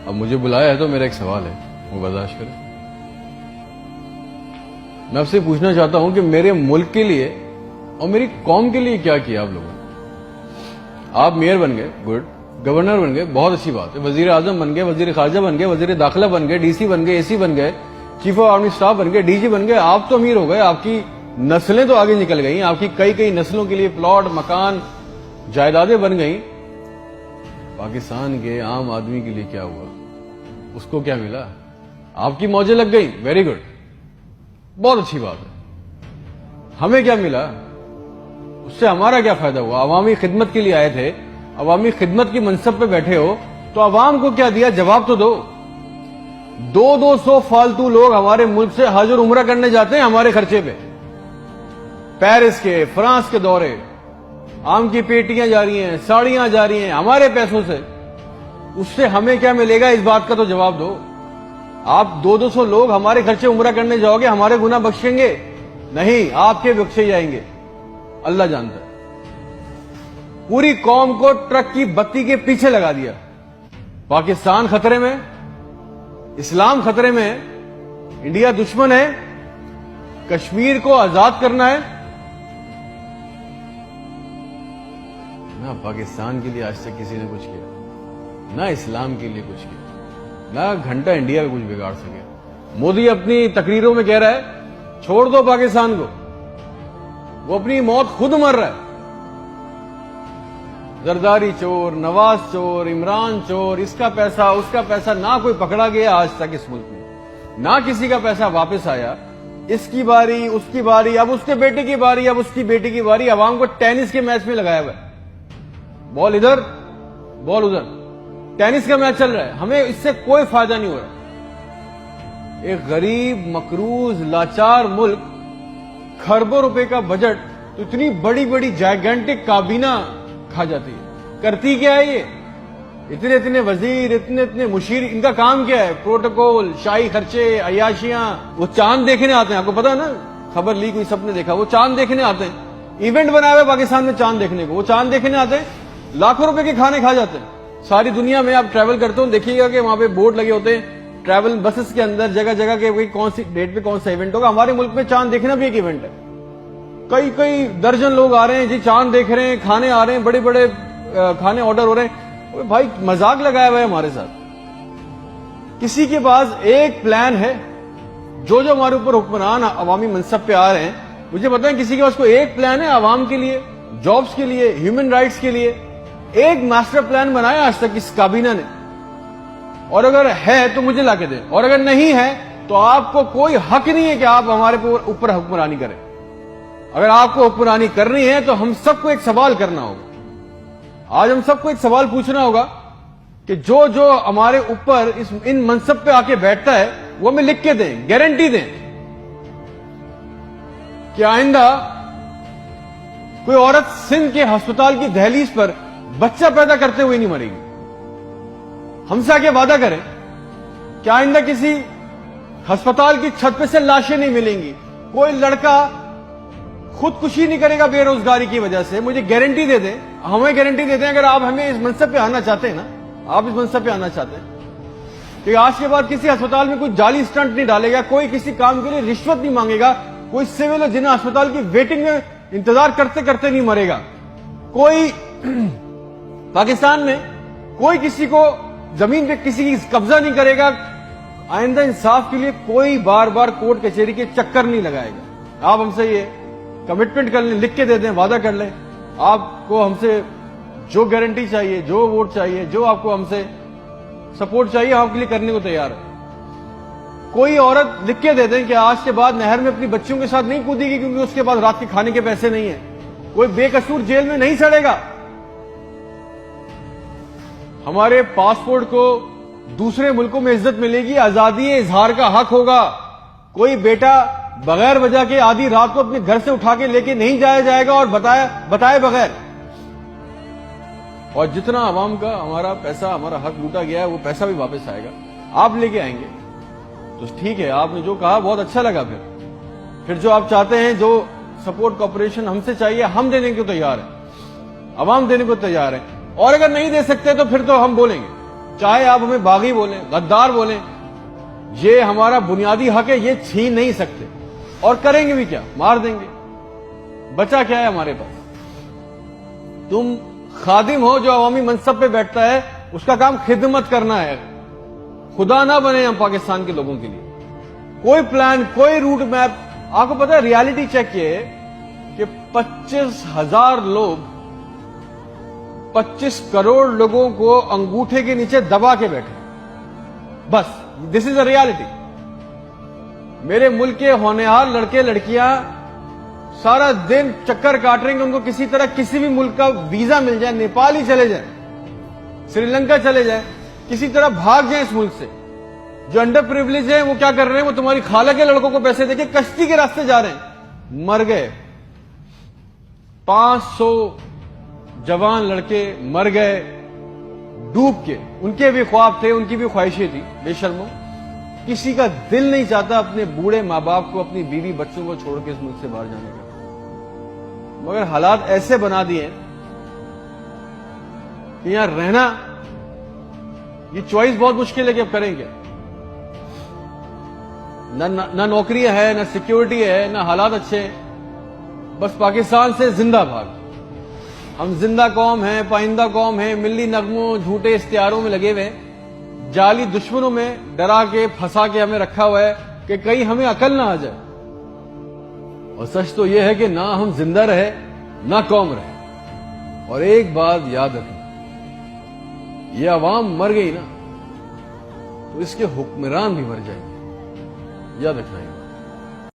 اب مجھے بلایا ہے تو میرا ایک سوال ہے، وہ برداشت کریں۔ میں آپ سے پوچھنا چاہتا ہوں کہ میرے ملک کے لیے اور میری قوم کے لیے کیا کیا آپ لوگوں نے؟ آپ میئر بن گئے، گڈ، گورنر بن گئے، بہت اچھی بات ہے، وزیر اعظم بن گئے، وزیر خارجہ بن گئے، وزیر داخلہ بن گئے، ڈی سی بن گئے، اے سی بن گئے، چیف آف آرمی اسٹاف بن گئے، ڈی جی بن گئے، آپ تو امیر ہو گئے، آپ کی نسلیں تو آگے نکل گئیں، آپ کی کئی نسلوں کے لیے پلاٹ، مکان، جائیدادیں بن گئیں۔ پاکستان کے عام آدمی کے لیے کیا ہوا؟ اس کو کیا ملا؟ آپ کی موجیں لگ گئی، ویری گڈ، بہت اچھی بات ہے۔ ہمیں کیا ملا؟ اس سے ہمارا کیا فائدہ ہوا؟ عوامی خدمت کے لیے آئے تھے، عوامی خدمت کی منصب پہ بیٹھے ہو تو عوام کو کیا دیا؟ جواب تو دو۔ 200 فالتو لوگ ہمارے ملک سے حج اور عمرہ کرنے جاتے ہیں ہمارے خرچے پہ، پیرس کے، فرانس کے دورے، آم کی پیٹیاں جا رہی ہیں، ساڑیاں جا رہی ہیں ہمارے پیسوں سے۔ اس سے ہمیں کیا ملے گا؟ اس بات کا تو جواب دو۔ آپ 200 لوگ ہمارے خرچے عمرہ کرنے جاؤ گے، ہمارے گناہ بخشیں گے؟ نہیں، آپ کے بخشے جائیں گے، اللہ جانتا ہے۔ پوری قوم کو ٹرک کی بتی کے پیچھے لگا دیا۔ پاکستان خطرے میں، اسلام خطرے میں، انڈیا دشمن ہے، کشمیر کو آزاد کرنا ہے۔ نہ پاکستان کے لیے آج تک کسی نے کچھ کیا، نہ اسلام کے لیے کچھ کیا، نہ گھنٹہ انڈیا کا کچھ بگاڑ سکے۔ مودی اپنی تقریروں میں کہہ رہا ہے چھوڑ دو پاکستان کو، وہ اپنی موت خود مر رہا ہے۔ زرداری چور، نواز چور، عمران چور، اس کا پیسہ نہ کوئی پکڑا گیا آج تک اس ملک میں، نہ کسی کا پیسہ واپس آیا۔ اس کی باری، اس کی باری، اب اس کے بیٹے کی باری، اب اس کی بیٹی کی باری۔ عوام کو ٹینس کے میچ میں لگایا ہوا ہے، بال ادھر بال ادھر، ٹینس کا میچ چل رہا ہے، ہمیں اس سے کوئی فائدہ نہیں ہو رہا۔ ایک غریب، مقروض، لاچار ملک، کھربوں روپے کا بجٹ، تو اتنی بڑی بڑی جائگنٹک کابینہ کھا جاتی ہے۔ کرتی کیا ہے یہ؟ اتنے وزیر، اتنے مشیر، ان کا کام کیا ہے؟ پروٹوکول، شاہی خرچے، عیاشیاں۔ وہ چاند دیکھنے آتے ہیں، آپ کو پتا ہے نا، خبر لی کوئی سب نے دیکھا، وہ چاند دیکھنے آتے ہیں، ایونٹ بنایا ہوا پاکستان میں چاند دیکھنے کو، وہ چاند دیکھنے آتے ہیں، لاکھوں روپے کے کھانے کھا جاتے ہیں۔ ساری دنیا میں آپ ٹریول کرتے ہو، دیکھیے گا کہ وہاں پہ بورڈ لگے ہوتے ہیں ٹریول بسز کے اندر، جگہ جگہ کے کون سی ڈیٹ پہ کون سا ایونٹ ہوگا۔ ہمارے ملک میں چاند دیکھنا بھی ایک ایونٹ ہے، کئی درجن لوگ آ رہے ہیں جی، چاند دیکھ رہے ہیں، کھانے آ رہے ہیں، بڑے بڑے کھانے آرڈر ہو رہے ہیں۔ بھائی مذاق لگایا ہوا ہے ہمارے ساتھ۔ کسی کے پاس ایک پلان ہے؟ جو ہمارے اوپر حکمران عوامی منصب پہ آ رہے ہیں، مجھے پتا ہے کسی کے پاس کوئی ایک پلان ہے عوام کے لیے، جابز کے لیے، ہیومن رائٹس کے لیے؟ ایک ماسٹر پلان بنایا آج تک اس کابینہ نے؟ اور اگر ہے تو مجھے لا کے دیں، اور اگر نہیں ہے تو آپ کو کوئی حق نہیں ہے کہ آپ ہمارے اوپر حکمرانی کریں۔ اگر آپ کو حکمرانی کرنی ہے تو ہم سب کو ایک سوال کرنا ہوگا۔ آج ہم سب کو ایک سوال پوچھنا ہوگا کہ جو ہمارے اوپر ان منصب پہ آ کے بیٹھتا ہے وہ ہمیں لکھ کے دیں، گارنٹی دیں کہ آئندہ کوئی عورت سندھ کے ہسپتال کی دہلیز پر بچہ پیدا کرتے ہوئے نہیں مرے گی۔ ہم سے آگے وعدہ کریں کہ آئندہ کسی ہسپتال کی چھت پہ سے لاشیں نہیں ملیں گی، کوئی لڑکا خودکشی نہیں کرے گا بے روزگاری کی وجہ سے۔ مجھے گارنٹی دے دیں، ہمیں گارنٹی دے دیں، اگر آپ ہمیں اس منصب پہ آنا چاہتے ہیں نا، آپ اس منصب پہ آنا چاہتے ہیں کہ آج کے بعد کسی ہسپتال میں کوئی جعلی اسٹنٹ نہیں ڈالے گا، کوئی کسی کام کے لیے رشوت نہیں مانگے گا، کوئی سول اور جنہ ہسپتال کی ویٹنگ میں انتظار کرتے کرتے نہیں مرے گا، کوئی پاکستان میں کوئی کسی کو زمین پہ کسی کی قبضہ نہیں کرے گا، آئندہ انصاف کے لیے کوئی بار بار کورٹ کچہری کے چکر نہیں لگائے گا۔ آپ ہم سے یہ کمٹمنٹ کر لیں، لکھ کے دے دیں، وعدہ کر لیں، آپ کو ہم سے جو گارنٹی چاہیے، جو ووٹ چاہیے، جو آپ کو ہم سے سپورٹ چاہیے، ہم آپ کے لیے کرنے کو تیار ہے۔ کوئی عورت لکھ کے دے دیں کہ آج کے بعد نہر میں اپنی بچیوں کے ساتھ نہیں کودے گی کیونکہ اس کے بعد رات کے کھانے کے پیسے نہیں ہیں، کوئی بے قصور جیل میں نہیں سڑے گا، ہمارے پاسپورٹ کو دوسرے ملکوں میں عزت ملے گی، آزادی اظہار کا حق ہوگا، کوئی بیٹا بغیر وجہ کے آدھی رات کو اپنے گھر سے اٹھا کے لے کے نہیں جایا جائے گا اور بتائے بغیر۔ اور جتنا عوام کا ہمارا پیسہ، ہمارا حق لوٹا گیا ہے، وہ پیسہ بھی واپس آئے گا، آپ لے کے آئیں گے تو ٹھیک ہے۔ آپ نے جو کہا بہت اچھا لگا، پھر جو آپ چاہتے ہیں، جو سپورٹ کوپریشن ہم سے چاہیے، ہم دینے کو تیار ہیں، عوام دینے کو تیار ہے، اور اگر نہیں دے سکتے تو پھر تو ہم بولیں گے چاہے آپ ہمیں باغی بولیں، غدار بولیں، یہ ہمارا بنیادی حق ہے، یہ چھین نہیں سکتے، اور کریں گے بھی کیا؟ مار دیں گے۔ بچا کیا ہے ہمارے پاس؟ تم خادم ہو جو عوامی منصب پہ بیٹھتا ہے، اس کا کام خدمت کرنا ہے، خدا نہ بنے ہم پاکستان کے لوگوں کے لیے۔ کوئی پلان، کوئی روٹ میپ، آپ کو پتا ہے ریالٹی چیک یہ ہے کہ 25,000 لوگ 25 کروڑ لوگوں کو انگوٹھے کے نیچے دبا کے بیٹھے، بس دس از اے ریالٹی۔ میرے ملک کے ہونہار لڑکے لڑکیاں سارا دن چکر کاٹ رہے ہیں کہ ان کو کسی طرح کسی بھی ملک کا ویزا مل جائے، نیپال ہی چلے جائیں، سری لنکا چلے جائیں، کسی طرح بھاگ جائیں اس ملک سے۔ جو انڈر پریویلیج ہیں وہ کیا کر رہے ہیں؟ وہ تمہاری خالہ کے لڑکوں کو پیسے دے کے کشتی کے راستے جا رہے ہیں، مر گئے۔ 500 جوان لڑکے مر گئے ڈوب کے، ان کے بھی خواب تھے، ان کی بھی خواہشیں تھی، بے شرمو۔ کسی کا دل نہیں چاہتا اپنے بوڑھے ماں باپ کو، اپنی بیوی بچوں کو چھوڑ کے اس ملک سے باہر جانے کا، مگر حالات ایسے بنا دیے کہ یہاں رہنا، یہ چوائس بہت مشکل ہے کہ اب کریں کیا؟ نہ نوکری ہے، نہ سیکیورٹی ہے، نہ حالات اچھے ہیں، بس پاکستان سے زندہ بھاگ۔ ہم زندہ قوم ہیں، پائندہ قوم ہیں، ملی نغموں جھوٹے اشتہاروں میں لگے ہوئے، جعلی دشمنوں میں ڈرا کے پھنسا کے ہمیں رکھا ہوا ہے کہ کہیں ہمیں عقل نہ آ جائے۔ اور سچ تو یہ ہے کہ نہ ہم زندہ رہے نہ قوم رہے۔ اور ایک بات یاد رکھنا، یہ عوام مر گئی نا تو اس کے حکمران بھی مر جائیں گے، یاد رکھنا ہے۔